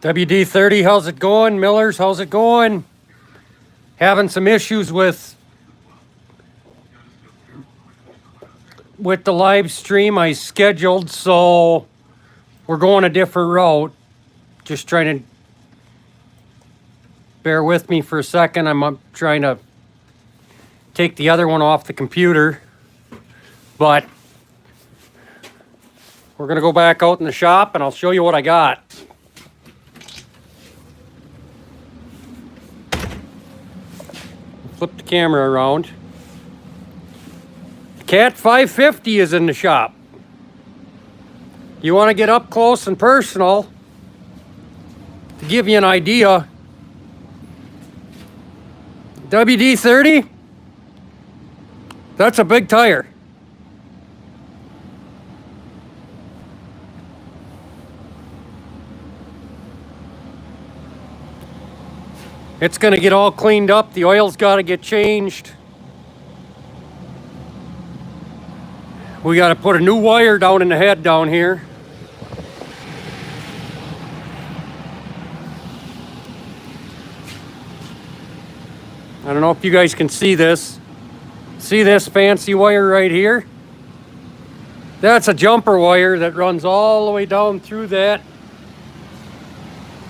WD-30, how's it going? Millers, how's it going? Having some issues with the live stream I scheduled, so we're going a different route. Just trying to bear with me for a second. I'm trying to take the other one off the computer, but we're gonna go back out in the shop and I'll show you what I got. Flip the camera around. Cat 550 is in the shop. You want to get up close and personal to give you an idea. WD-30, that's a big tire. It's going to get all cleaned up. The oil's got to get changed. We got to put a new wire down in the head down here. I don't know if you guys can see this. See this fancy wire right here? That's a jumper wire that runs all the way down through that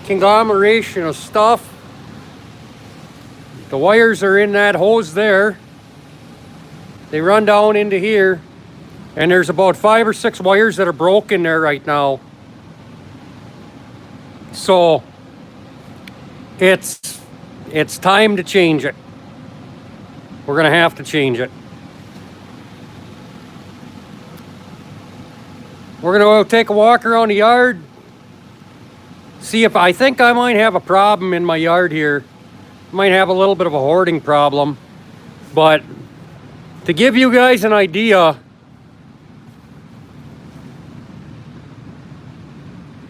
conglomeration of stuff. The wires are in that hose there. They run down into here. And there's about 5 or 6 wires that are broken there right now. So it's time to change it. We're gonna have to change it. We're gonna go take a walk around the yard. See if I think I might have a problem in my yard here. Might have a little bit of a hoarding problem. But to give you guys an idea,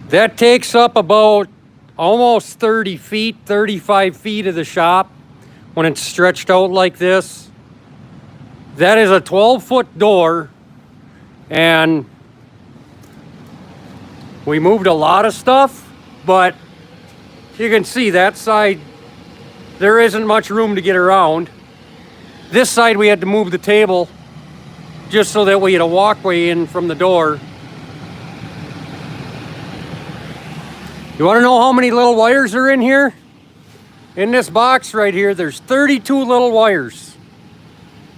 that takes up about almost 30 feet, 35 feet of the shop when it's stretched out like this. That is a 12-foot door, and we moved a lot of stuff, but you can see that side, there isn't much room to get around. This side we had to move the table just so that we had a walkway in from the door. You want to know how many little wires are in here? In this box right here, there's 32 little wires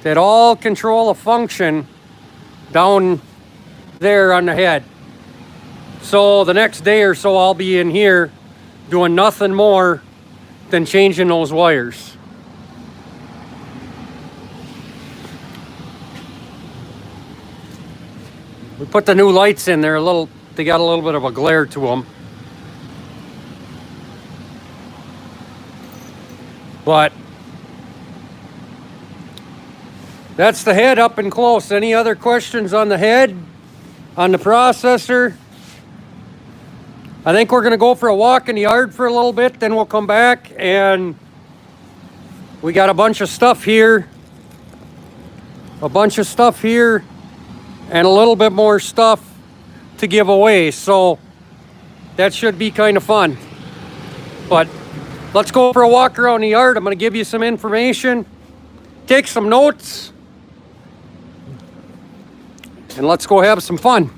that all control a function down there on the head. So the next day or so, I'll be in here doing nothing more than changing those wires. We put the new lights in there, they got a little bit of a glare to them. But that's the head up and close. Any other questions on the head, on the processor? I think we're gonna go for a walk in the yard for a little bit, then we'll come back, and we got a bunch of stuff here, and a little bit more stuff to give away. So that should be kind of fun. But let's go for a walk around the yard. I'm going to give you some information, take some notes, and let's go have some fun.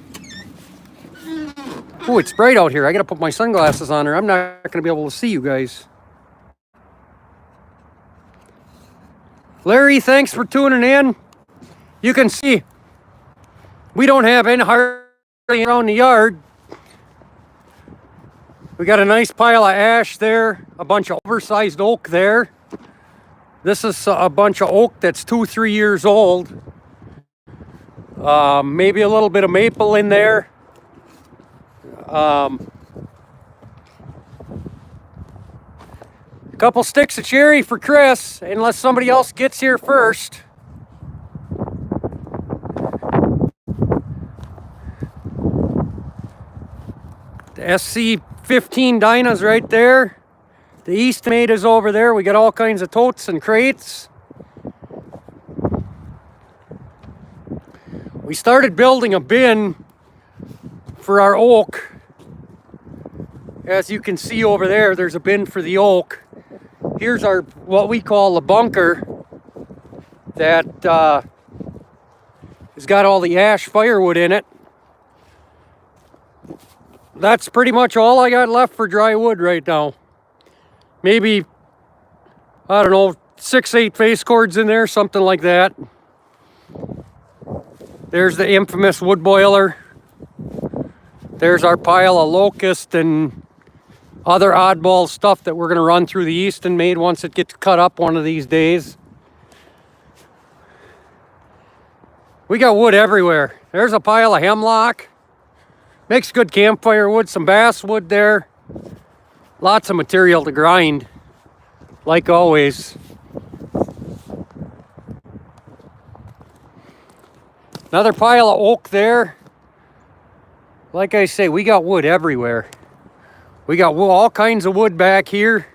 Oh, it's bright out here. I got to put my sunglasses on or I'm not going to be able to see you guys. Larry, thanks for tuning in. You can see we don't have any hardly around the yard. We got a nice pile of ash there, a bunch of oversized oak there. This is a bunch of oak that's 2-3 years old. Maybe a little bit of maple in there. A couple sticks of cherry for Chris, unless somebody else gets here first. The SC15 Dyna's right there. The Eastmate is over there. We got all kinds of totes and crates. We started building a bin for our oak As you can see over there, there's a bin for the oak. Here's our, what we call the bunker that has got all the ash firewood in it. That's pretty much all I got left for dry wood right now. Maybe, I don't know, 6-8 face cords in there, something like that. There's the infamous wood boiler. There's our pile of locust and other oddball stuff that we're going to run through the Easton Maid once it gets cut up one of these days. We got wood everywhere. There's a pile of hemlock. Makes good campfire wood, some basswood there. Lots of material to grind, like always. Another pile of oak there. Like I say, we got wood everywhere. We got all kinds of wood back here.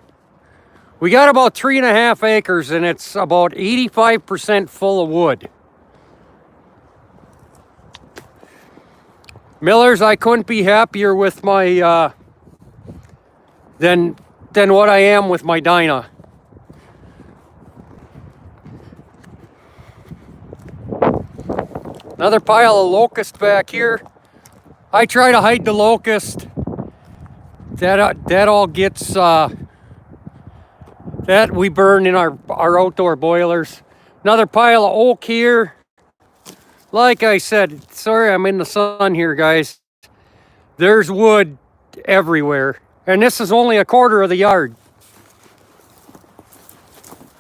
We got about 3.5 acres and it's about 85% full of wood. Millers, I couldn't be happier with my, than what I am with my Dyna. Another pile of locust back here. I try to hide the locust. That all gets, that we burn in our outdoor boilers. Another pile of oak here. Like I said, sorry I'm in the sun here, guys. There's wood everywhere. And this is only 1/4 of the yard.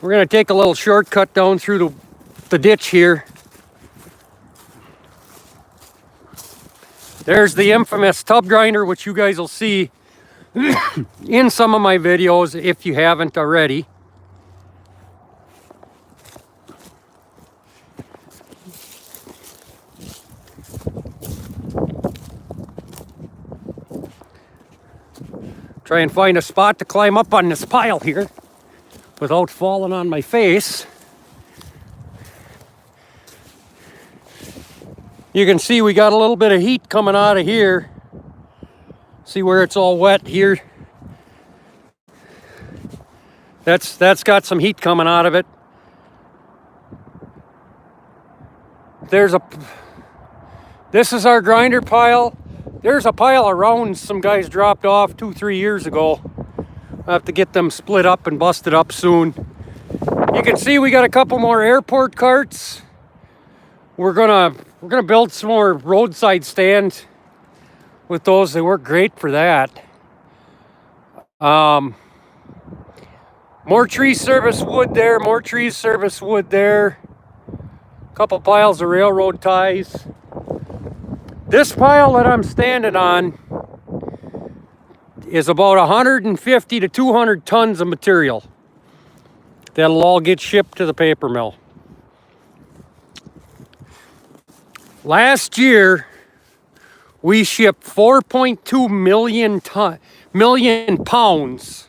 We're gonna take a little shortcut down through the ditch here. There's the infamous tub grinder, which you guys will see in some of my videos if you haven't already. Try and find a spot to climb up on this pile here without falling on my face. You can see we got a little bit of heat coming out of here. See where it's all wet here? That's got some heat coming out of it. This is our grinder pile. There's a pile of rounds some guys dropped off 2-3 years ago. I'll have to get them split up and busted up soon. You can see we got a couple more airport carts. We're gonna build some more roadside stands with those. They work great for that. More tree service wood there, more tree service wood there. A couple piles of railroad ties. This pile that I'm standing on is about 150 to 200 tons of material that'll all get shipped to the paper mill. Last year, we shipped 4.2 million pounds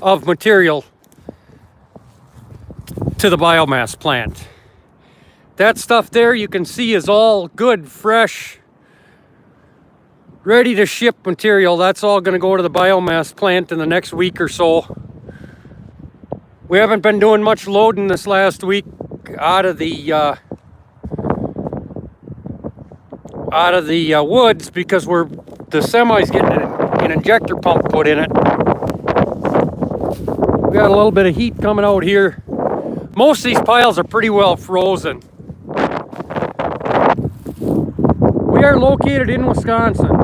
of material to the biomass plant. That stuff there you can see is all good, fresh, ready to ship material. That's all going to go to the biomass plant in the next week or so. We haven't been doing much loading this last week out of the woods because the semi's getting an injector pump put in it. We got a little bit of heat coming out here. Most of these piles are pretty well frozen. We are located in Wisconsin.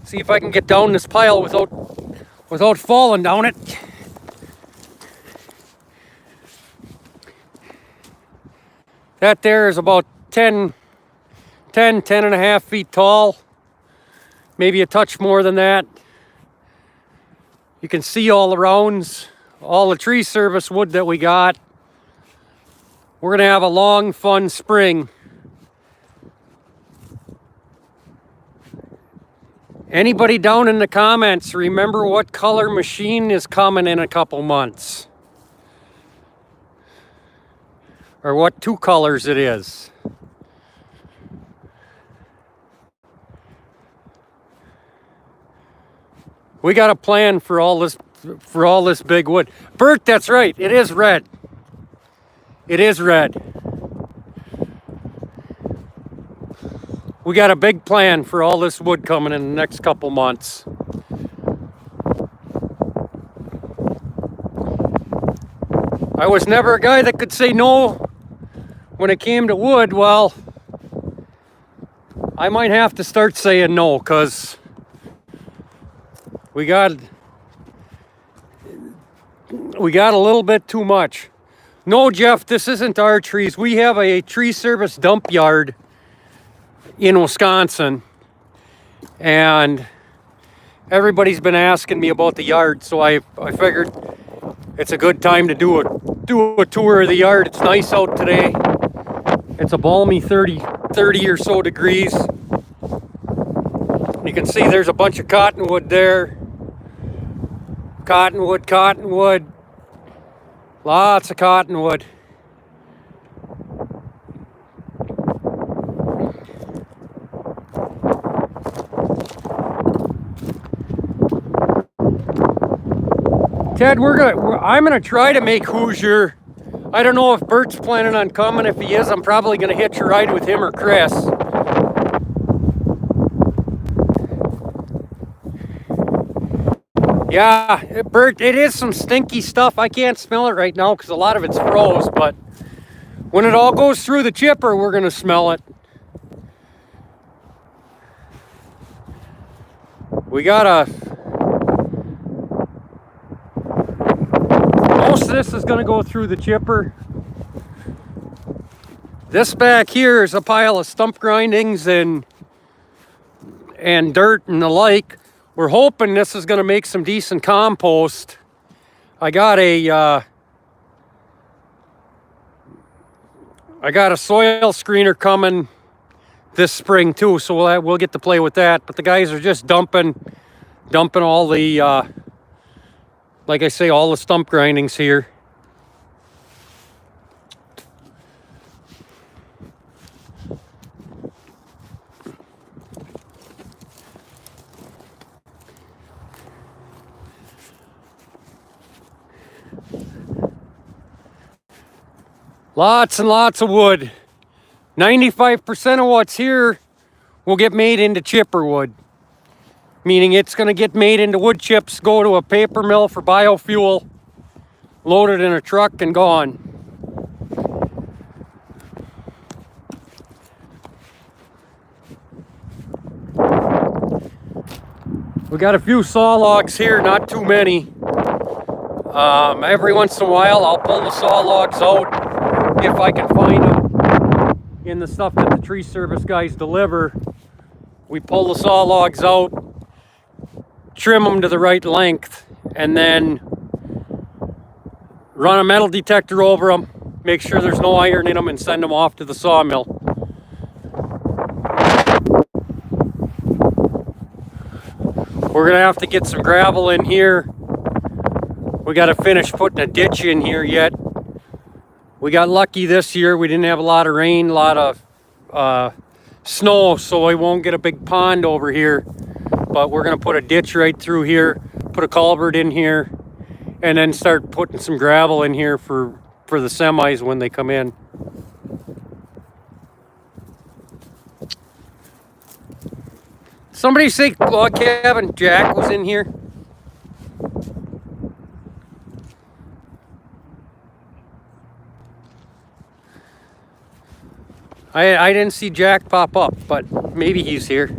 See if I can get down this pile without falling down it. That there is about 10 and a half feet tall. Maybe a touch more than that. You can see all the rounds, all the tree service wood that we got. We're gonna have a long, fun spring. Anybody down in the comments, remember what color machine is coming in a couple months? Or what 2 colors it is. We got a plan for all this big wood. Bert, that's right. It is red. It is red. We got a big plan for all this wood coming in the next couple months. I was never a guy that could say no when it came to wood. Well, I might have to start saying no, because we got a little bit too much. No, Jeff, this isn't our trees. We have a tree service dump yard in Wisconsin, and everybody's been asking me about the yard, so I figured it's a good time to do a tour of the yard. It's nice out today. It's a balmy 30 or so degrees. You can see there's a bunch of cottonwood there. Cottonwood. Lots of cottonwood. Ted, I'm gonna try to make Hoosier. I don't know if Bert's planning on coming. If he is, I'm probably gonna hitch a ride with him or Chris. Yeah, Bert, it is some stinky stuff. I can't smell it right now because a lot of it's froze, but when it all goes through the chipper, we're gonna smell it. Most of this is going to go through the chipper. This back here is a pile of stump grindings and dirt and the like. We're hoping this is going to make some decent compost. I got a soil screener coming this spring too, so we'll get to play with that. But the guys are just dumping all the like I say, all the stump grindings here. Lots and lots of wood. 95% of what's here will get made into chipper wood. Meaning it's going to get made into wood chips, go to a paper mill for biofuel, loaded in a truck and gone. We got a few saw logs here, not too many. Every once in a while I'll pull the saw logs out if I can find them in the stuff that the tree service guys deliver. We pull the saw logs out, trim them to the right length, and then run a metal detector over them, make sure there's no iron in them, and send them off to the sawmill. We're gonna have to get some gravel in here. We gotta finish putting a ditch in here yet. We got lucky this year. We didn't have a lot of rain, a lot of snow, so we won't get a big pond over here. But we're gonna put a ditch right through here, put a culvert in here, and then start putting some gravel in here for the semis when they come in. Somebody say log cabin Jack was in here. I didn't see Jack pop up, but maybe he's here.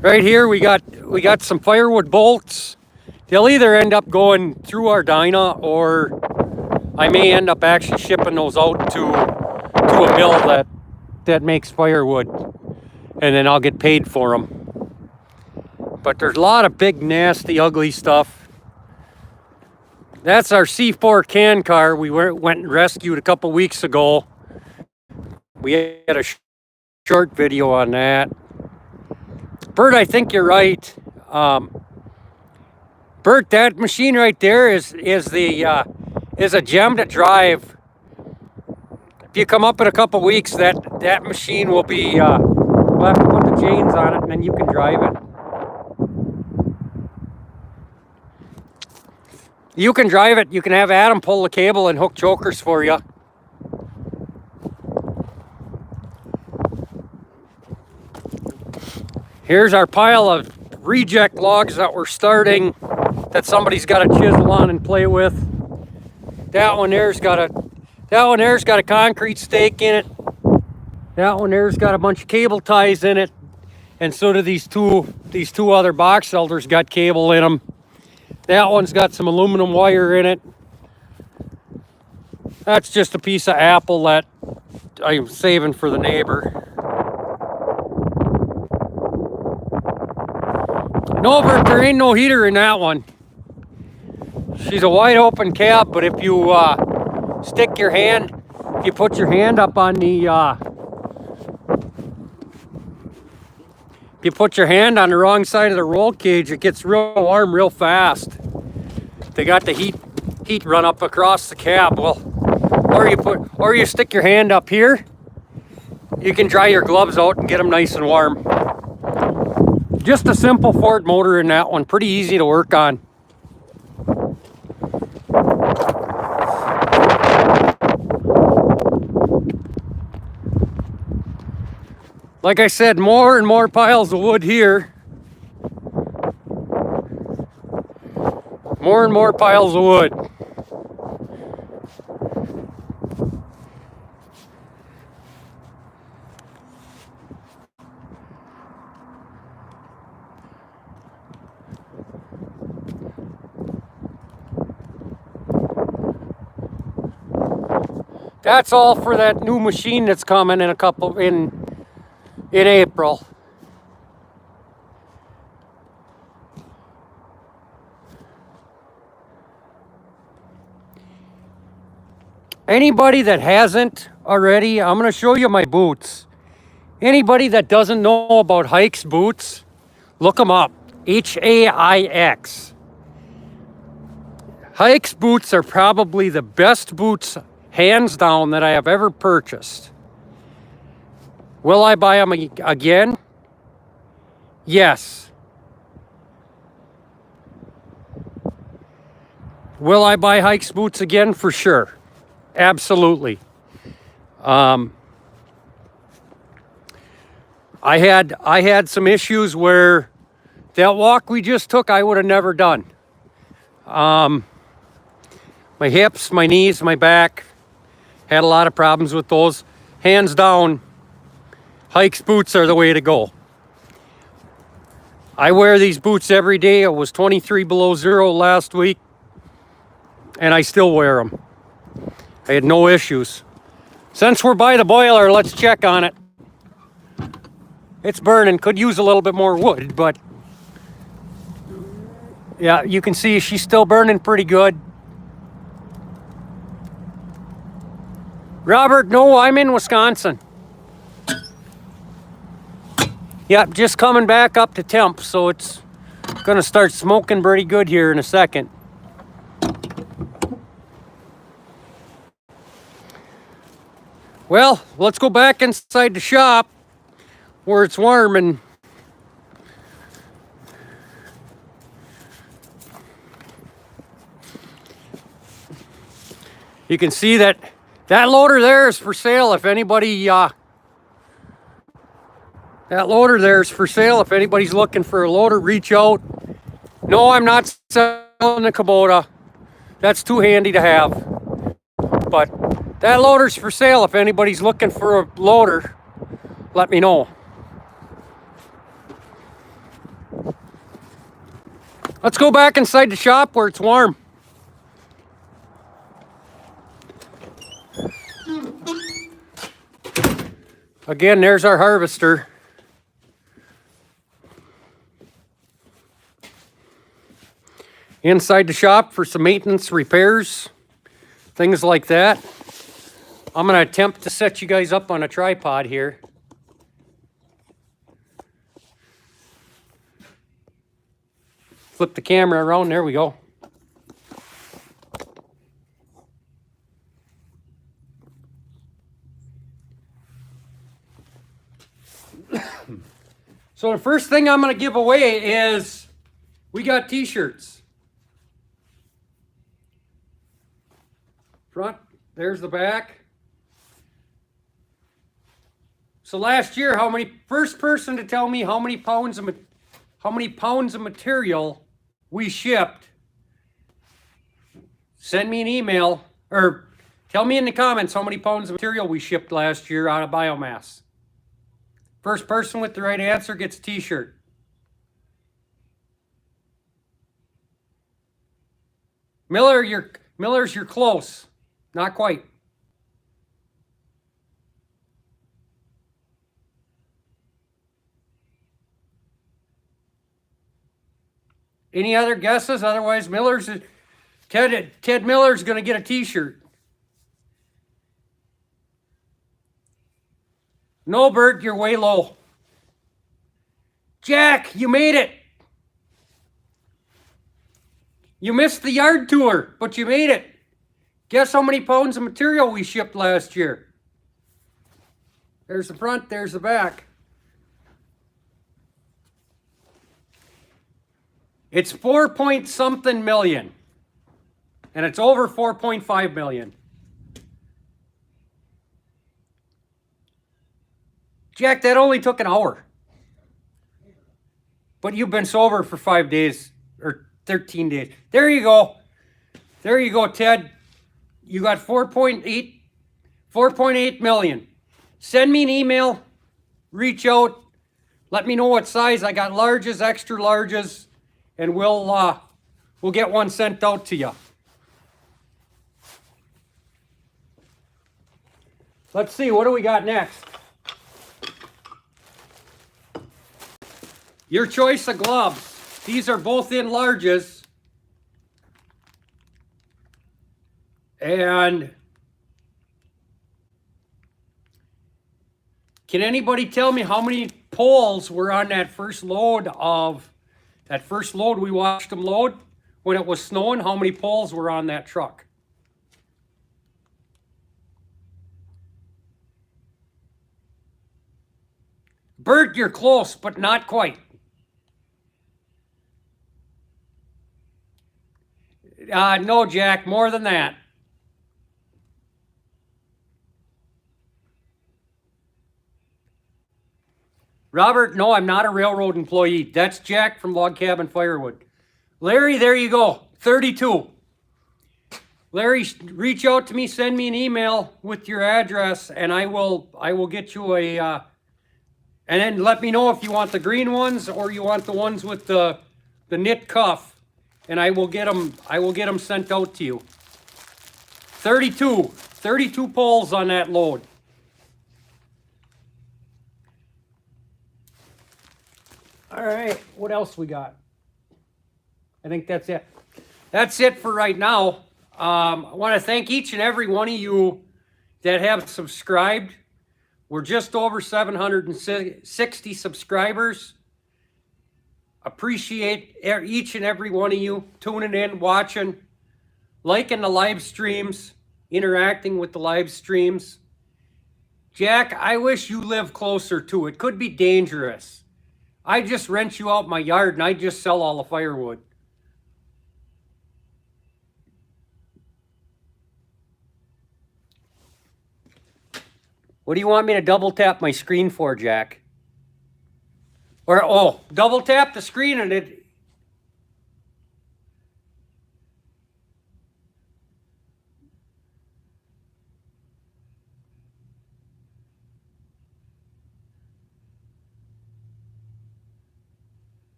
Right here we got some firewood bolts. They'll either end up going through our dyna, or I may end up actually shipping those out to a mill that makes firewood, and then I'll get paid for them. But there's a lot of big, nasty, ugly stuff. That's our C4 can car we went and rescued a couple weeks ago. We had a short video on that. Bert, I think you're right. Bert, that machine right there is a gem to drive. If you come up in a couple weeks, that machine will be. We'll have to put the chains on it, and then you can drive it. You can drive it. You can have Adam pull the cable and hook chokers for you. Here's our pile of reject logs that we're starting, that somebody's got to chisel on and play with. That one there's got a concrete stake in it. That one there's got a bunch of cable ties in it. And so do these two other box elders got cable in them. That one's got some aluminum wire in it. That's just a piece of apple that I'm saving for the neighbor. No, but there ain't no heater in that one. She's a wide open cab, but if you stick your hand, if you put your hand up on the, if you put your hand on the wrong side of the roll cage, it gets real warm real fast. They got the heat run up across the cab. Well, or you stick your hand up here. You can dry your gloves out and get them nice and warm. Just a simple Ford motor in that one, pretty easy to work on. Like I said, more and more piles of wood here. More and more piles of wood. That's all for that new machine that's coming in April. Anybody that hasn't already, I'm going to show you my boots. Anybody that doesn't know about Hike's boots, look them up. H-A-I-X. Hike's boots are probably the best boots, hands down, that I have ever purchased. Will I buy them again? Yes. Will I buy Hike's boots again? For sure. Absolutely. I had some issues where that walk we just took, I would have never done. My hips, my knees, my back, had a lot of problems with those. Hands down, Hike's boots are the way to go. I wear these boots every day. It was 23 below zero last week, and I still wear them. I had no issues. Since we're by the boiler, let's check on it. It's burning. Could use a little bit more wood, but yeah, you can see she's still burning pretty good. Robert, no, I'm in Wisconsin. Yeah, just coming back up to temp, so it's gonna start smoking pretty good here in a second. Well, let's go back inside the shop where it's warm, and you can see that loader there is for sale if anybody, that loader there is for sale if anybody's looking for a loader, reach out. No, I'm not selling the Kubota. That's too handy to have. But that loader's for sale if anybody's looking for a loader, let me know. Let's go back inside the shop where it's warm. Again, there's our harvester. Inside the shop for some maintenance, repairs, things like that. I'm going to attempt to set you guys up on a tripod here. Flip the camera around. There we go. So the first thing I'm going to give away is we got t-shirts. There's the back. So last year, first person to tell me how many pounds of material we shipped, send me an email, or tell me in the comments how many pounds of material we shipped last year out of biomass. First person with the right answer gets a t-shirt. Miller's, you're close. Not quite. Any other guesses? Otherwise, Ted Miller's going to get a t-shirt. No, Bert, you're way low. Jack, you made it. You missed the yard tour, but you made it. Guess how many pounds of material we shipped last year? There's the front, there's the back. It's 4-point-something million. And it's over 4.5 million. Jack, that only took an hour. But you've been sober for 5 days, or 13 days. There you go. There you go, Ted. You got 4.8 million. Send me an email. Reach out. Let me know what size. I got larges, extra larges, and we'll get one sent out to you. Let's see, what do we got next? Your choice of gloves. These are both in larges. And can anybody tell me how many poles were on that first load we watched them load when it was snowing? How many poles were on that truck? Bert, you're close, but not quite. No, Jack, more than that. Robert, no, I'm not a railroad employee. That's Jack from Log Cabin Firewood. Larry, there you go, 32. Larry, reach out to me, send me an email with your address, and I will get you a, and then let me know if you want the green ones or you want the ones with the knit cuff, and I will get them sent out to you. 32 poles on that load. All right, what else we got? I think that's it. That's it for right now. I want to thank each and every one of you that have subscribed. We're just over 760 subscribers. Appreciate each and every one of you tuning in, watching, liking the live streams, interacting with the live streams. Jack, I wish you lived closer to it. Could be dangerous. I just rent you out my yard and I just sell all the firewood. What do you want me to double tap my screen for, Jack? Or, oh, double tap the screen and it...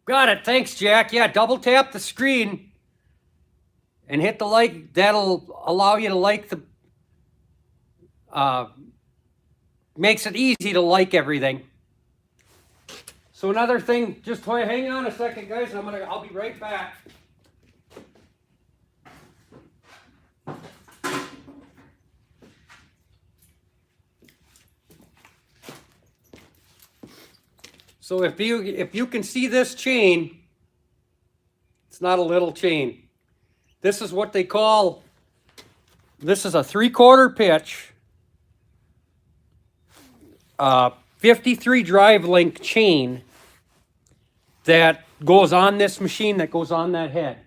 Got it. Thanks, Jack. Yeah, double tap the screen and hit the like. That'll allow you to like the... makes it easy to like everything. So another thing, just hang on a second, guys. I'll be right back. So if you can see this chain, it's not a little chain. This is what they call, this is a 3/4 pitch, 53 drive link chain that goes on this machine, that goes on that head.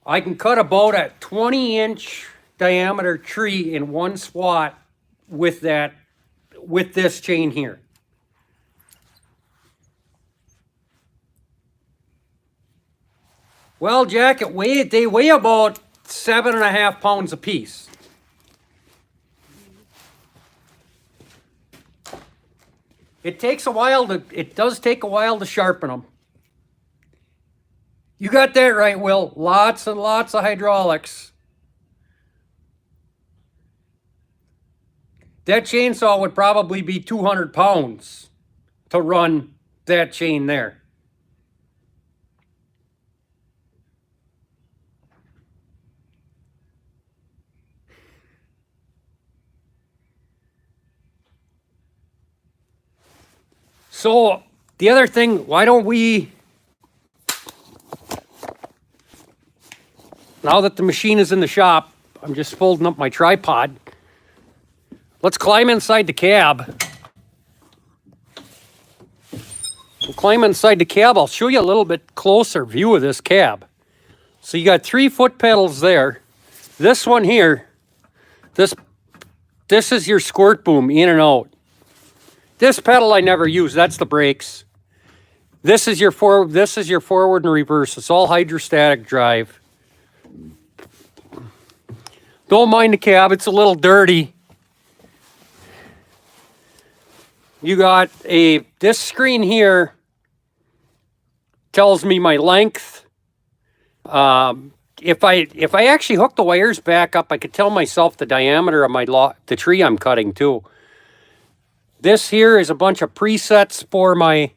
I can cut about a 20-inch diameter tree in one swat with this chain here. Well, Jack, they weigh about 7.5 pounds apiece. It does take a while to sharpen them. You got that right, Will. Lots and lots of hydraulics. That chainsaw would probably be 200 pounds to run that chain there. So the other thing, why don't we, now that the machine is in the shop, I'm just folding up my tripod. Let's climb inside the cab. We'll climb inside the cab. I'll show you a little bit closer view of this cab. So you got 3 foot pedals there. This one here, this is your squirt boom in and out. This pedal I never use. That's the brakes. This is your forward and reverse. It's all hydrostatic drive. Don't mind the cab. It's a little dirty. You got this screen here tells me my length. If I actually hook the wires back up, I could tell myself the diameter of the tree I'm cutting too. This here is a bunch of presets for my,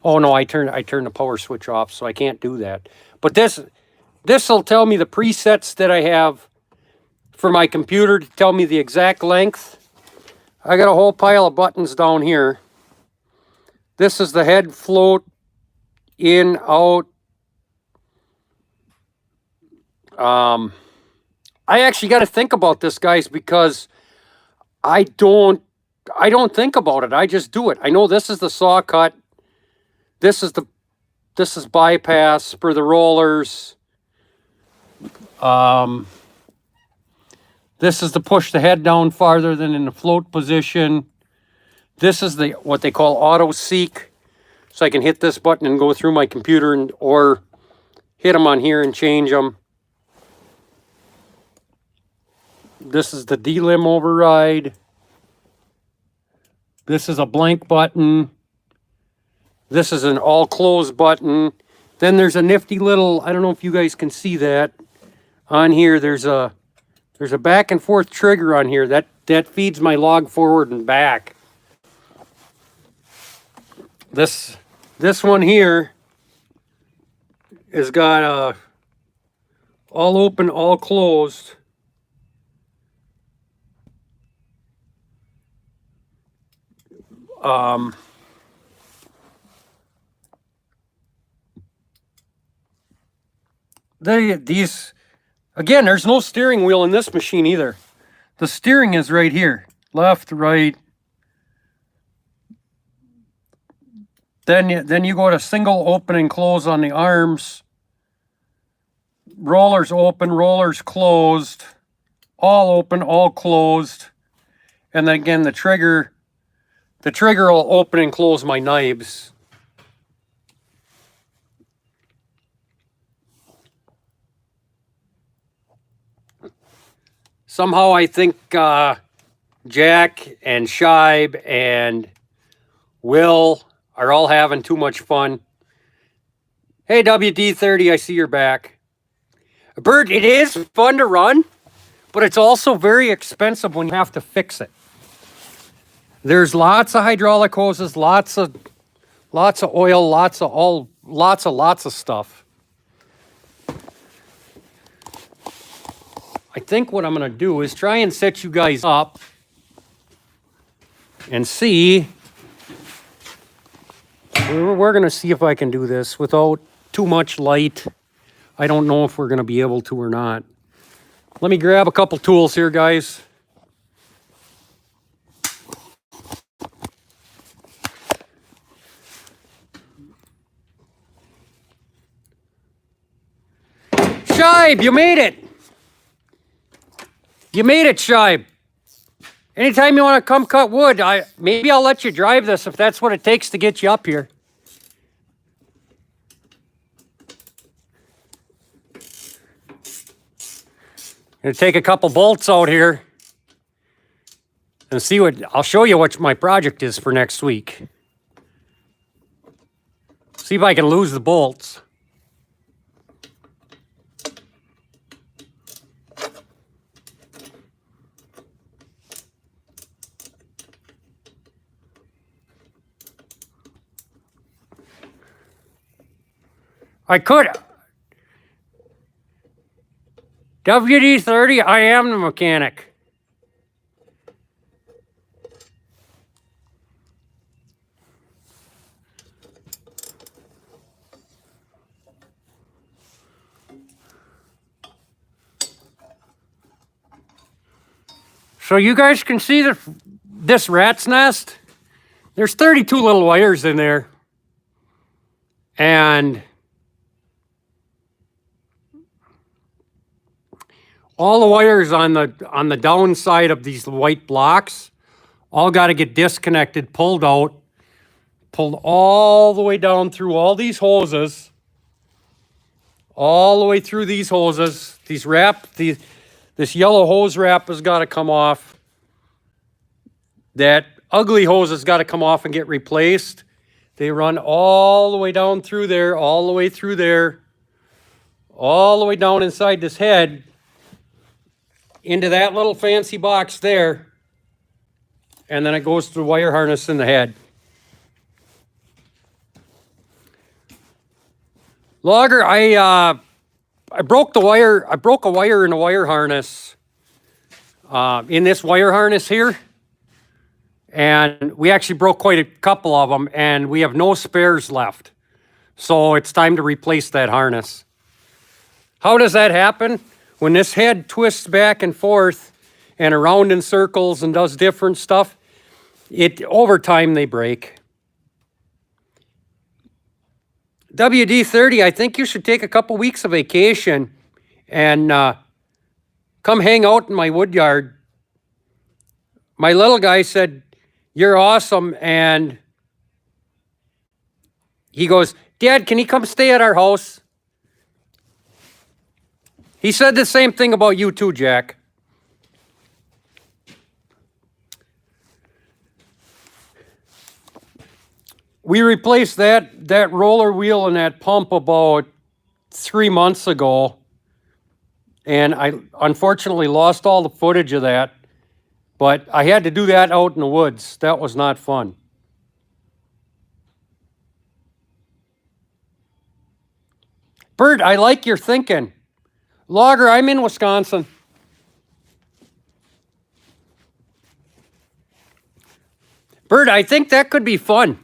oh no, I turned the power switch off, so I can't do that. But this will tell me the presets that I have for my computer to tell me the exact length. I got a whole pile of buttons down here. This is the head, float, in, out. I actually got to think about this, guys, because I don't think about it. I just do it. I know this is the saw cut. This is bypass for the rollers. This is to push the head down farther than in the float position. This is what they call auto seek. So I can hit this button and go through my computer or hit them on here and change them. This is the delim override. This is a blank button. This is an all close button. Then there's a nifty little, I don't know if you guys can see that. On here, there's a back and forth trigger on here. That feeds my log forward and back. This one here has got all open, all closed. Again, there's no steering wheel in this machine either. The steering is right here, left, right. Then you go to single open and close on the arms. Rollers open, rollers closed, all open, all closed. And then again, the trigger will open and close my knibs. Somehow I think Jack and Shibe and Will are all having too much fun. Hey, WD-30, I see you're back. Bert, it is fun to run, but it's also very expensive when you have to fix it. There's lots of hydraulic hoses, lots of oil, lots of stuff. I think what I'm going to do is try and set you guys up and see. We're going to see if I can do this without too much light. I don't know if we're going to be able to or not. Let me grab a couple tools here, guys. Shibe, you made it. You made it, Shibe. Anytime you want to come cut wood, maybe I'll let you drive this if that's what it takes to get you up here. Gonna take a couple bolts out here and see what, I'll show you what my project is for next week. See if I can lose the bolts. I could. WD-30, I am the mechanic. So you guys can see this rat's nest. There's 32 little wires in there. And all the wires on the downside of these white blocks all got to get disconnected, pulled out, pulled all the way down through all these hoses, all the way through these hoses. This yellow hose wrap has got to come off. That ugly hose has got to come off and get replaced. They run all the way down through there, all the way through there, all the way down inside this head, into that little fancy box there, and then it goes to the wire harness in the head. Logger, I broke the wire. I broke a wire in a wire harness, in this wire harness here, and we actually broke quite a couple of them, and we have no spares left. So it's time to replace that harness. How does that happen? When this head twists back and forth and around in circles and does different stuff, over time they break. WD-30, I think you should take a couple weeks of vacation and come hang out in my wood yard. My little guy said, "You're awesome," and he goes, "Dad, can he come stay at our house?" He said the same thing about you too, Jack. We replaced that roller wheel and that pump about 3 months ago, and I unfortunately lost all the footage of that, but I had to do that out in the woods. That was not fun. Bert, I like your thinking. Logger, I'm in Wisconsin. Bert, I think that could be fun.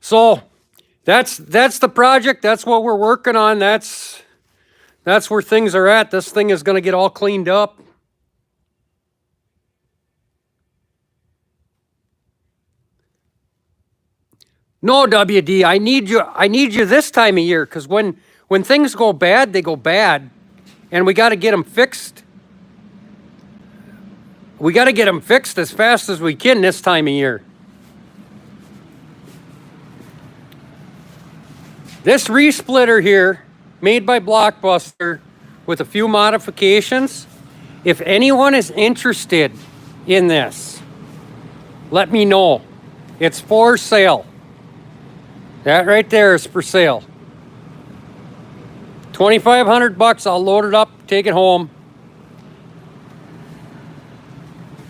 So that's the project. That's what we're working on. That's where things are at. This thing is going to get all cleaned up. No, WD, I need you this time of year, because when things go bad, they go bad, and we got to get them fixed. We got to get them fixed as fast as we can this time of year. This re-splitter here, made by Blockbuster with a few modifications, if anyone is interested in this, let me know. It's for sale. That right there is for sale. $2,500, I'll load it up, take it home.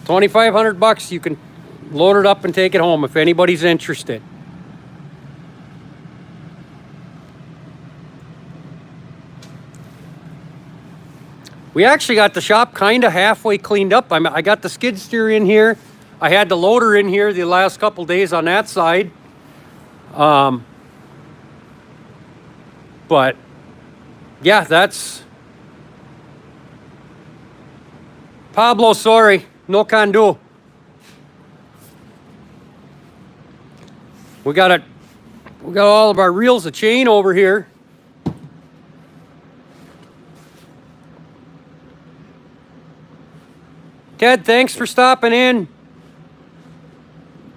$2,500, you can load it up and take it home if anybody's interested. We actually got the shop kind of halfway cleaned up. I got the skid steer in here. I had the loader in here the last couple days on that side. But yeah, that's Pablo, sorry, no can do. We got all of our reels of chain over here. Ted, thanks for stopping in.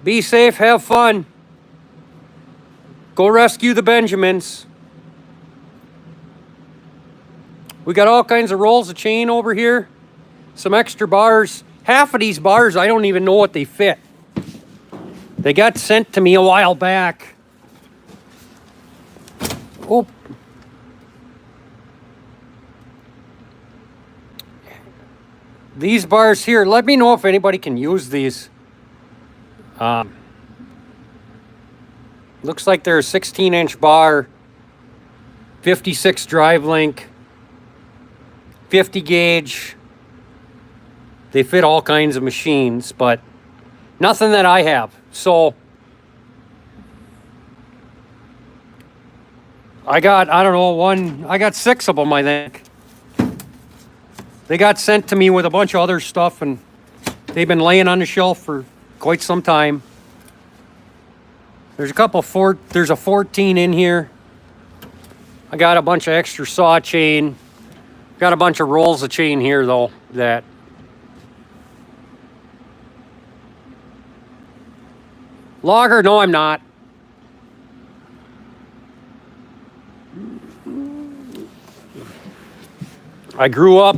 Be safe, have fun. Go rescue the Benjamins. We got all kinds of rolls of chain over here. Some extra bars. Half of these bars, I don't even know what they fit. They got sent to me a while back. Oh. These bars here, let me know if anybody can use these. Looks like they're a 16-inch bar, 56 drive link, 50 gauge. They fit all kinds of machines, but nothing that I have. So I got, I don't know, I got 6 of them, I think. They got sent to me with a bunch of other stuff, and they've been laying on the shelf for quite some time. There's there's a 14 in here. I got a bunch of extra saw chain. Got a bunch of rolls of chain here, though, that logger, no, I'm not. I grew up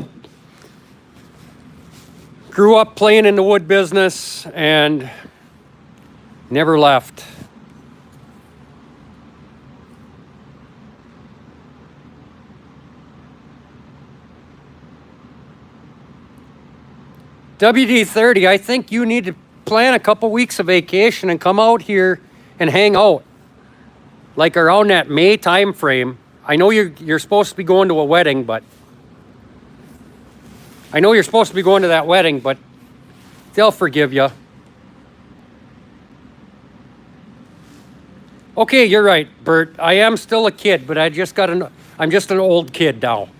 playing in the wood business and never left. WD-30, I think you need to plan a couple weeks of vacation and come out here and hang out. Like around that May time frame. I know you're supposed to be going to a wedding, but I know you're supposed to be going to that wedding, but they'll forgive you. Okay, you're right, Bert. I am still a kid, but I'm just an old kid now.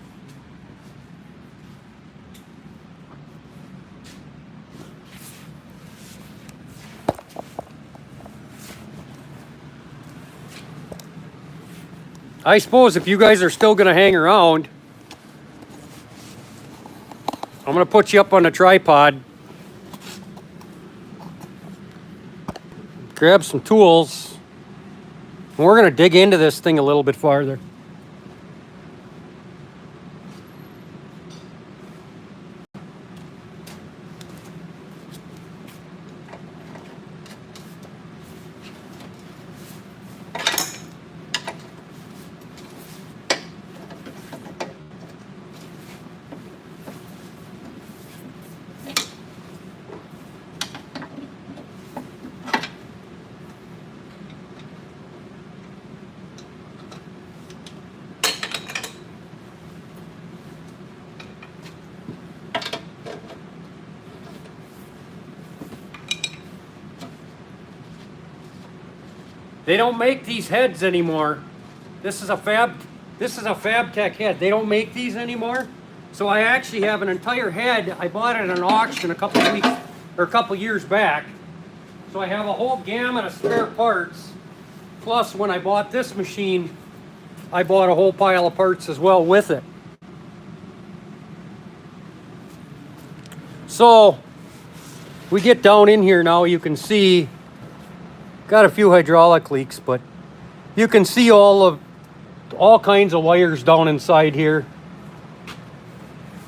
I suppose if you guys are still going to hang around, I'm going to put you up on a tripod. Grab some tools. And we're going to dig into this thing a little bit farther. They don't make these heads anymore. This is a Fabtech head. They don't make these anymore. So I actually have an entire head. I bought it at an auction a couple years back. So I have a whole gamut of spare parts. Plus, when I bought this machine, I bought a whole pile of parts as well with it. So we get down in here now, you can see got a few hydraulic leaks, but you can see all kinds of wires down inside here.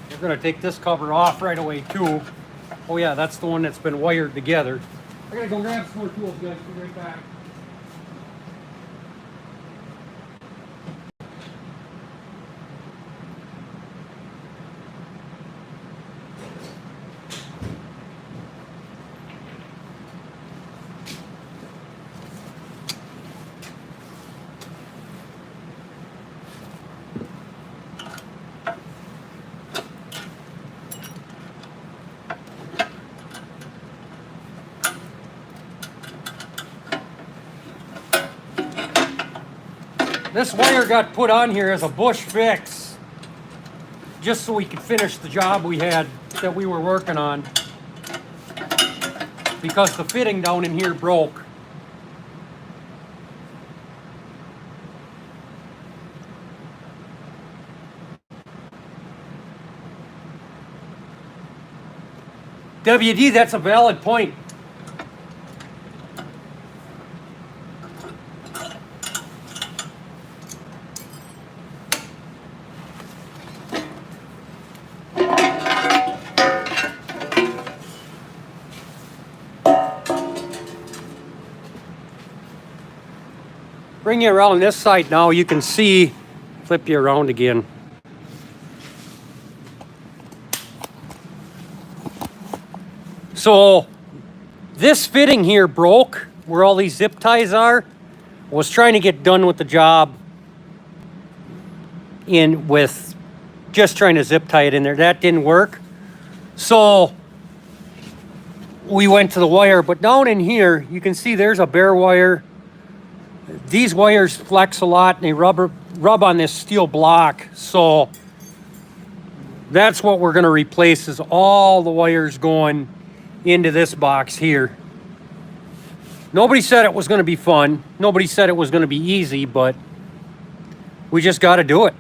We're going to take this cover off right away too. Oh yeah, that's the one that's been wired together. I gotta go grab some more tools, guys. Be right back. This wire got put on here as a bush fix, just so we could finish the job that we were working on, because the fitting down in here broke. WD, that's a valid point. Bring you around this side now, you can see, flip you around again. So this fitting here broke where all these zip ties are. I was trying to get done with the job with just trying to zip tie it in there. That didn't work. So we went to the wire, but down in here, you can see there's a bare wire. These wires flex a lot and they rub on this steel block. So that's what we're gonna replace, is all the wires going into this box here. Nobody said it was gonna be fun. Nobody said it was gonna be easy, but we just gotta do it.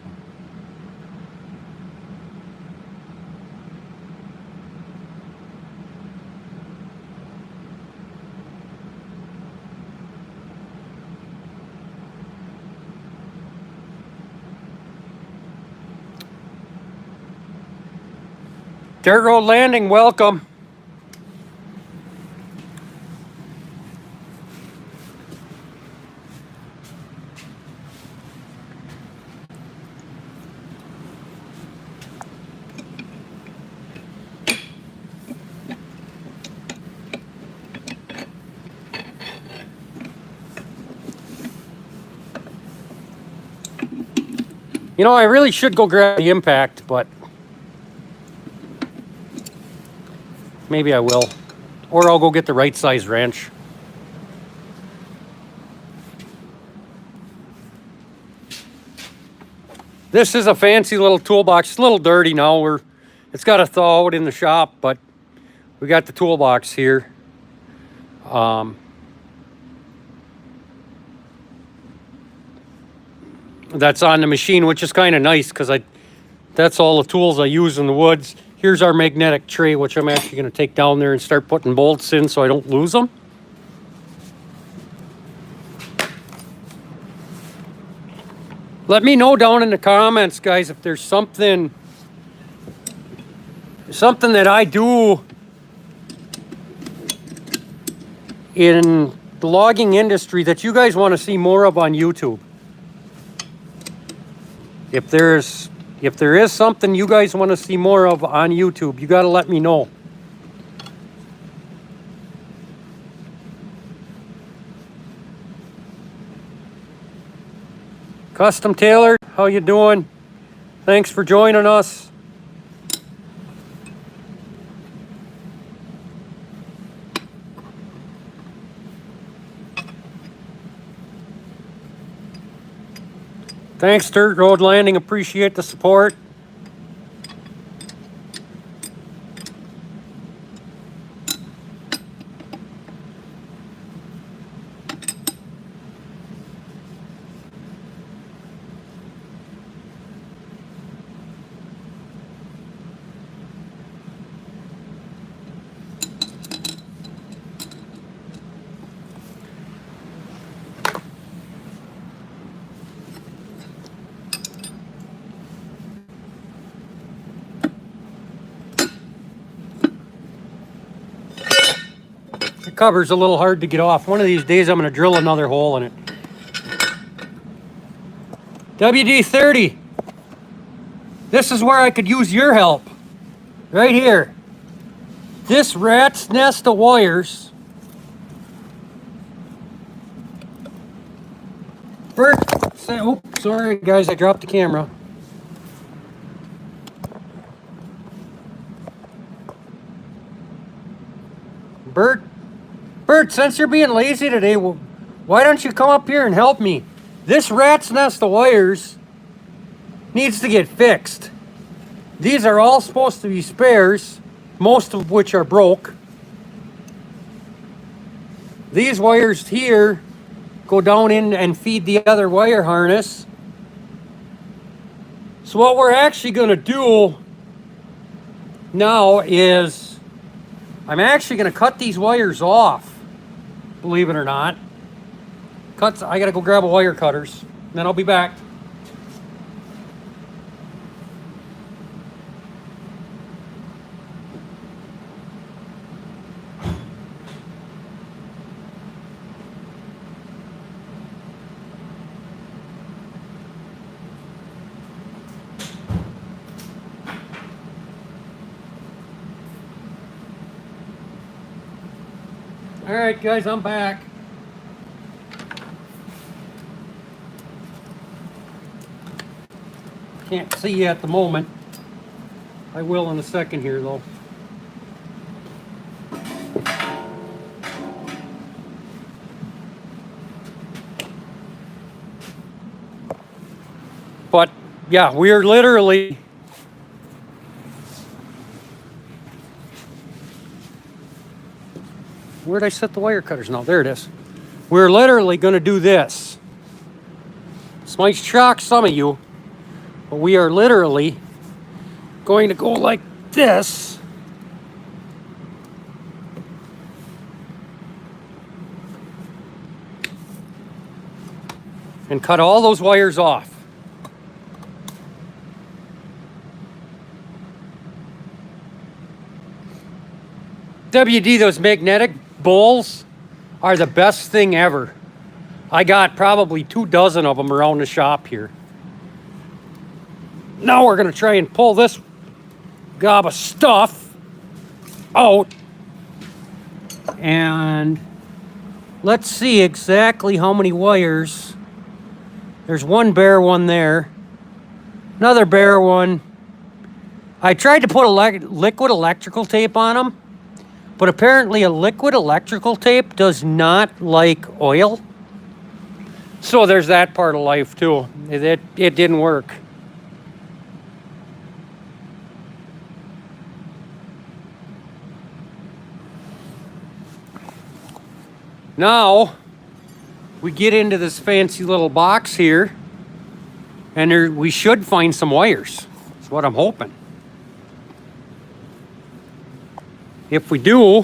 Dirt Road Landing, welcome. You know, I really should go grab the impact, but maybe I will. Or I'll go get the right size wrench. This is a fancy little toolbox. It's a little dirty now. It's got to thaw out in the shop, but we got the toolbox here. That's on the machine, which is kind of nice because that's all the tools I use in the woods. Here's our magnetic tray, which I'm actually going to take down there and start putting bolts in so I don't lose them. Let me know down in the comments, guys, if there's something that I do in the logging industry that you guys want to see more of on YouTube. If there is something you guys want to see more of on YouTube, you got to let me know. Custom Tailor, how you doing? Thanks for joining us. Thanks, Dirt Road Landing. Appreciate the support. The cover's a little hard to get off. One of these days I'm going to drill another hole in it. WD-30. This is where I could use your help. Right here. This rat's nest of wires. Bert, oh, sorry guys, I dropped the camera. Bert, since you're being lazy today, why don't you come up here and help me? This rat's nest of wires needs to get fixed. These are all supposed to be spares, most of which are broke. These wires here go down in and feed the other wire harness. So what we're actually going to do now is I'm actually going to cut these wires off, believe it or not. I got to go grab a wire cutters, then I'll be back. All right, guys, I'm back. Can't see you at the moment. I will in a second here, though. But, yeah, we're literally... Where'd I set the wire cutters? No, there it is. We're literally going to do this. This might shock some of you, but we are literally going to go like this. And cut all those wires off. WD, those magnetic bowls are the best thing ever. I got probably 24 of them around the shop here. Now we're going to try and pull this gob of stuff out. And let's see exactly how many wires. There's one bare one there. Another bare one. I tried to put liquid electrical tape on them. But apparently a liquid electrical tape does not like oil. So there's that part of life too. It didn't work. Now we get into this fancy little box here, and we should find some wires. That's what I'm hoping. If we do,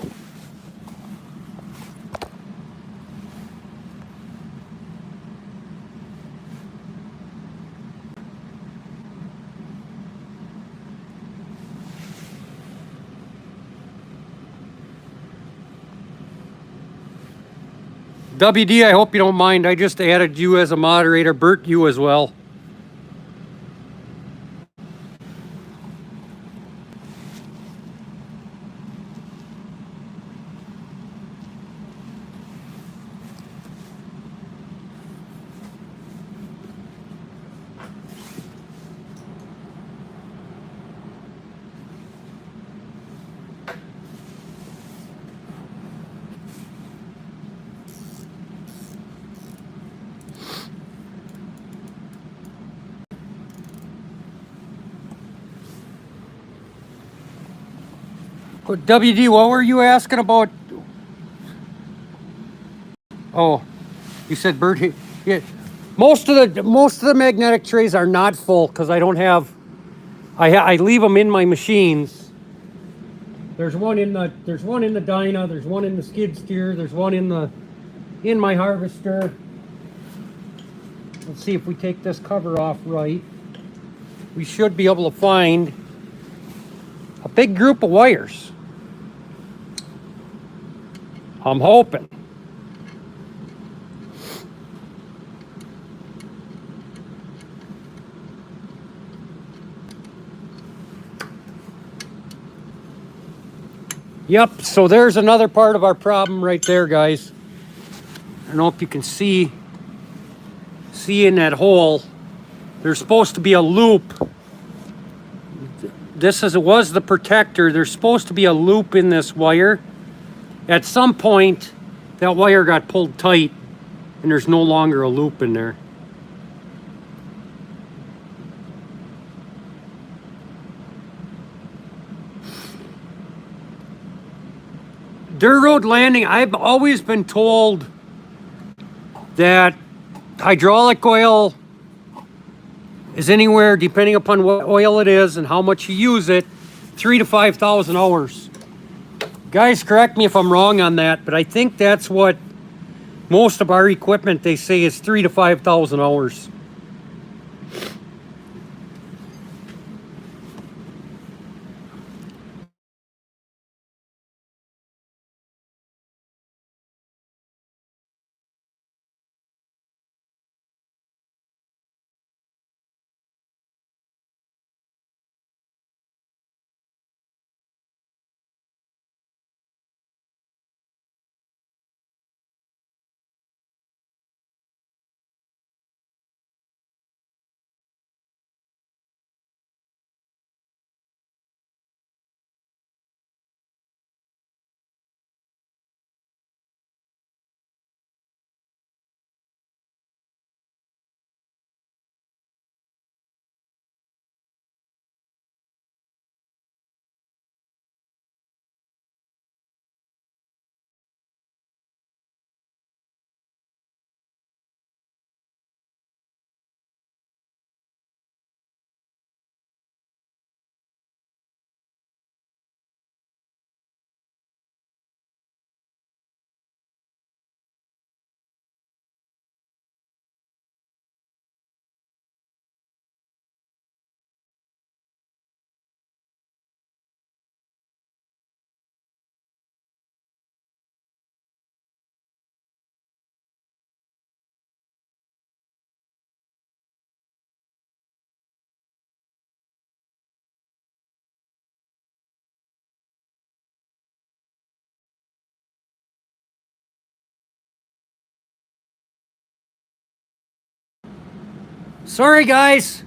WD, I hope you don't mind. I just added you as a moderator. Bert, you as well. WD, what were you asking about? Oh, you said Bert. Yeah, most of the magnetic trays are not full because I don't have. I leave them in my machines. There's one in the dyna. There's one in the skid steer. There's one in my harvester. Let's see if we take this cover off right. We should be able to find a big group of wires. I'm hoping. Yep, so there's another part of our problem right there, guys. I don't know if you can see in that hole. There's supposed to be a loop. This was the protector. There's supposed to be a loop in this wire. At some point, that wire got pulled tight and there's no longer a loop in there. Dirt road landing, I've always been told that hydraulic oil is anywhere, depending upon what oil it is and how much you use it, 3,000 to 5,000 hours. Guys, correct me if I'm wrong on that, but I think that's what most of our equipment, they say, is 3,000 to 5,000 hours. Sorry, guys.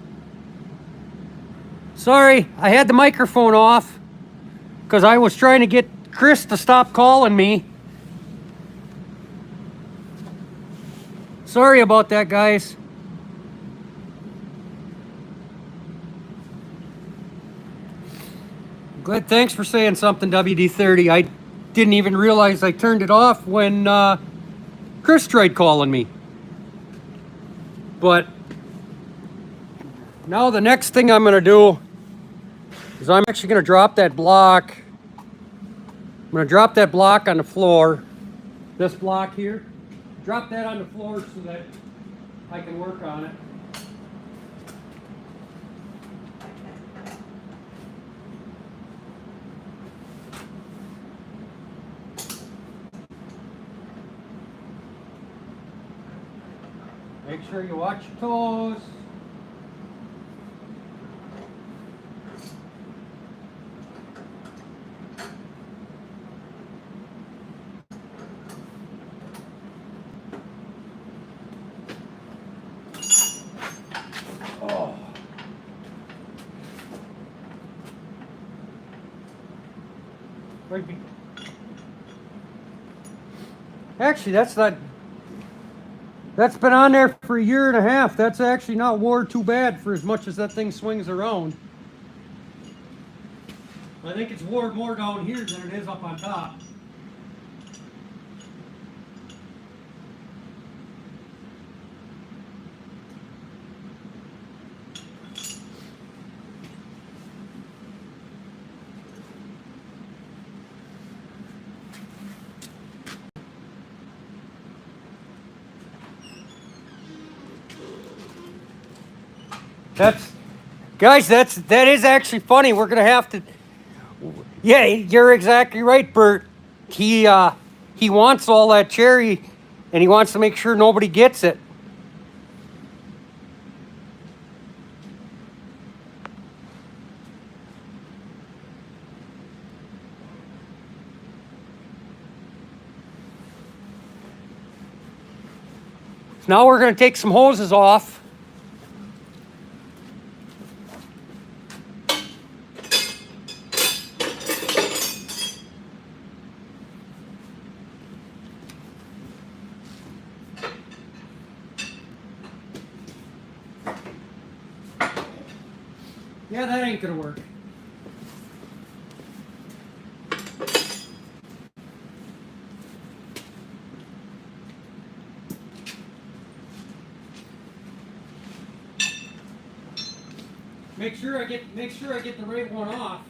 Sorry, I had the microphone off because I was trying to get Chris to stop calling me. Sorry about that, guys. Good, thanks for saying something, WD-30. I didn't even realize I turned it off when Chris tried calling me. But now the next thing I'm gonna do is I'm actually gonna drop that block. I'm gonna drop that block on the floor. This block here. Drop that on the floor so that I can work on it. Make sure you watch your toes. Oh. Actually, that's not. That's been on there for a year and a half. That's actually not wore too bad for as much as that thing swings around. I think it's wore more down here than it is up on top. That is actually funny. We're gonna have to. Yeah, you're exactly right, Bert. He wants all that cherry, and he wants to make sure nobody gets it. Now we're gonna take some hoses off. Yeah, that ain't gonna work. Make sure I get the right one off.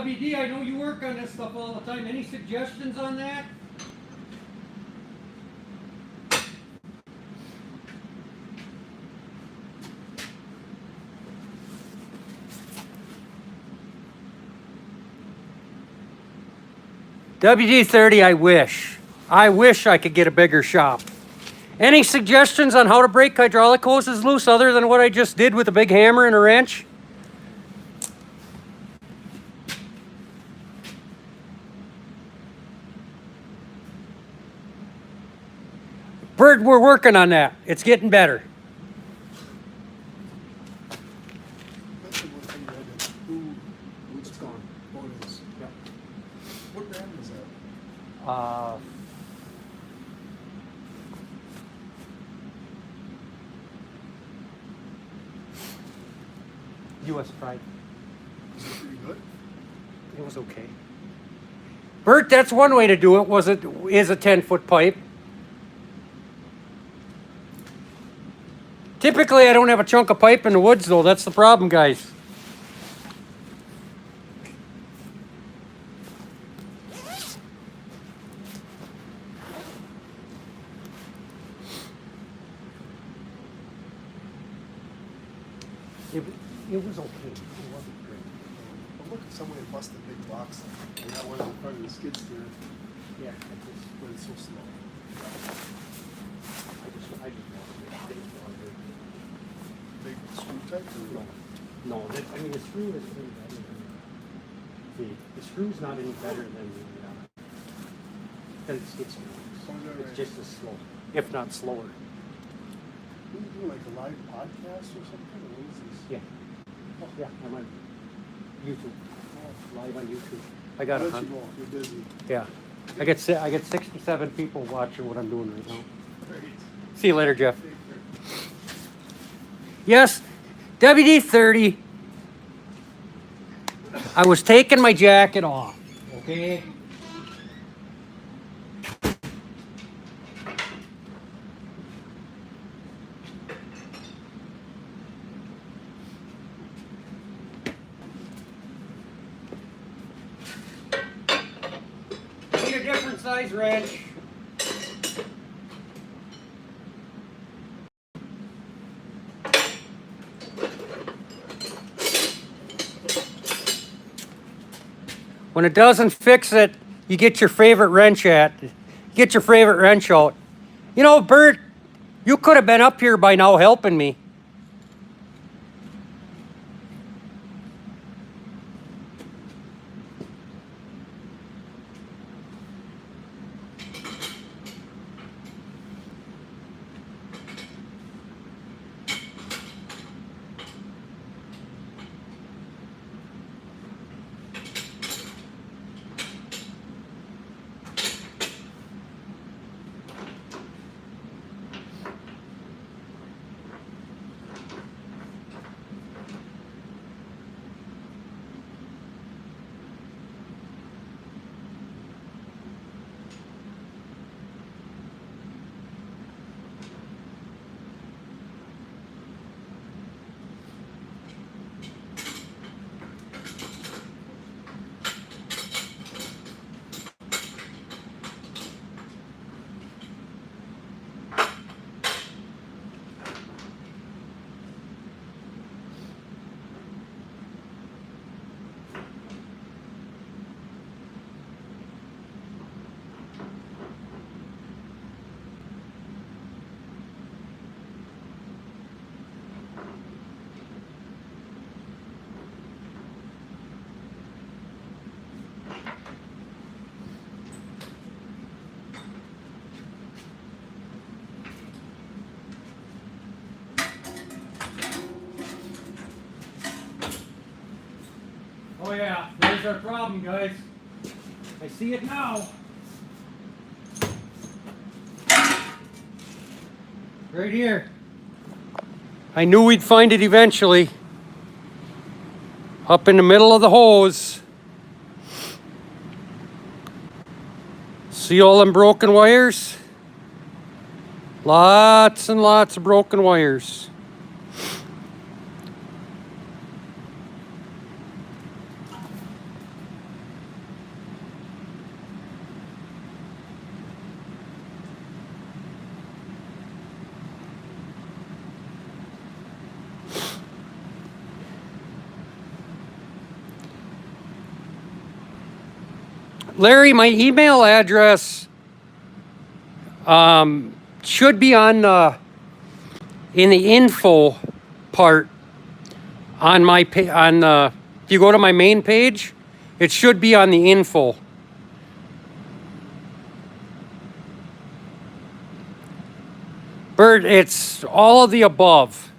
WD, I know you work on this stuff all the time. Any suggestions on that? WD-30, I wish. I wish I could get a bigger shop. Any suggestions on how to break hydraulic hoses loose other than what I just did with a big hammer and a wrench? Bird, we're working on that. It's getting better. It's gone. Oh, it is. Yep. What brand is that? U.S. Pride. Is it pretty good? It was okay. Bert, that's one way to do it. Is a 10-foot pipe. Typically, I don't have a chunk of pipe in the woods, though. That's the problem, guys. It was okay. It wasn't great. But look, somebody busted big blocks and that one in front of the skid steer, Yeah, but it's so slow. I just wanted to Big screw type or No, I mean the screw is pretty better than the screw's not any better than the skid steer. It's just as slow, if not slower. What are you doing, like a live podcast or something? Or what is this? Yeah. Oh, yeah, I'm on YouTube. Live on YouTube. I got I'll a let you hundred. go. You're busy. Yeah. I get 67 people watching what I'm doing right now. Great. See you later, Jeff. Take care. Yes, WD-30. I was taking my jacket off, okay? Need a different size wrench. When it doesn't fix it, you get your favorite wrench out. You know, Bert, you could have been up here by now helping me. Oh yeah, there's our problem, guys. I see it now. Right here. I knew we'd find it eventually. Up in the middle of the hose. See all them broken wires? Lots and lots of broken wires. Larry, my email address should be on in the info part on my if you go to my main page, it should be on the info. Bert, it's all of the above.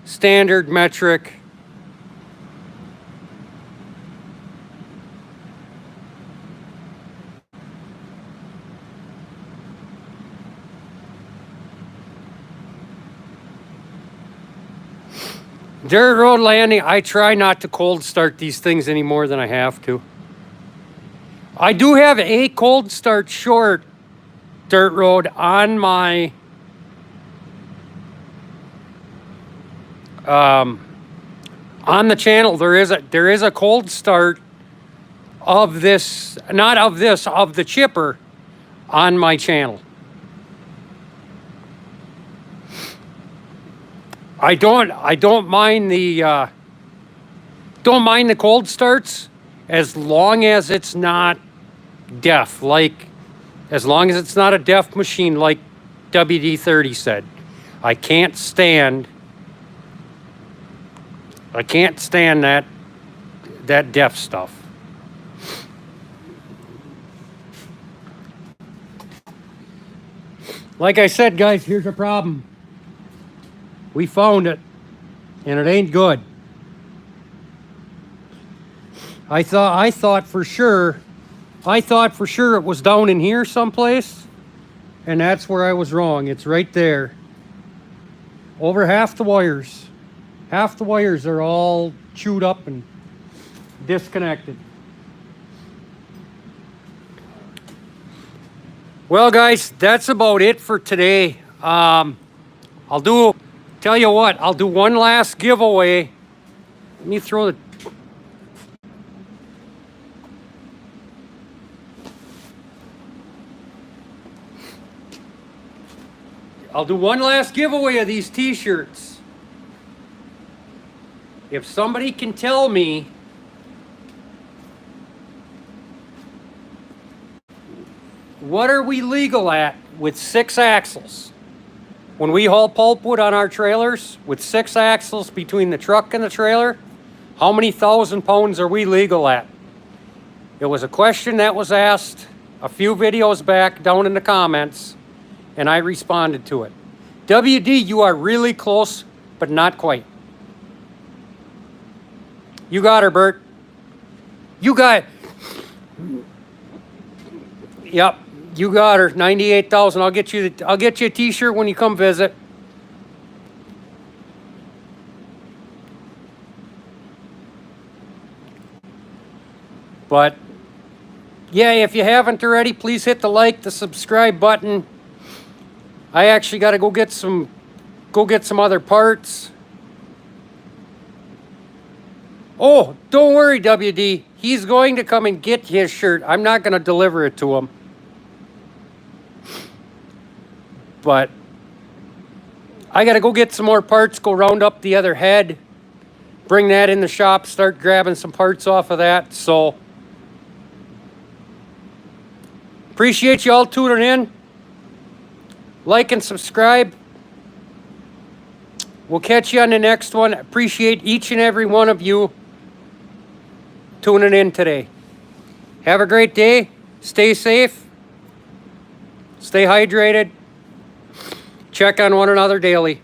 Standard, metric. Dirt road landing, I try not to cold start these things any more than I have to. I do have a cold start short dirt road on my on the channel. There is a cold start of this, not of this, of the chipper on my channel. I don't mind the cold starts as long as it's not deaf, like as long as it's not a deaf machine like WD-30 said. I can't stand that deaf stuff. Like I said, guys, here's a problem. We found it, and it ain't good. I thought for sure it was down in here someplace, and that's where I was wrong. It's right there. Over half the wires. Half the wires are all chewed up and disconnected. Well, guys, that's about it for today. Tell you what, I'll do one last giveaway. Let me throw the... I'll do one last giveaway of these t-shirts. If somebody can tell me what are we legal at with 6 axles? When we haul pulpwood on our trailers with 6 axles between the truck and the trailer, how many 1,000 pounds are we legal at? It was a question that was asked a few videos back down in the comments, and I responded to it. WD, you are really close, but not quite. You got her, Bert. You got... Yep. You got her, 98,000. I'll get you a t-shirt when you come visit. But yeah, if you haven't already, please hit the like, the subscribe button. I actually got to go get some other parts. Oh, don't worry, WD. He's going to come and get his shirt. I'm not going to deliver it to him. But I got to go get some more parts, go round up the other head, bring that in the shop, start grabbing some parts off of that. So, appreciate you all tuning in. Like and subscribe. We'll catch you on the next one. Appreciate each and every one of you tuning in today. Have a great day. Stay safe. Stay hydrated. Check on one another daily.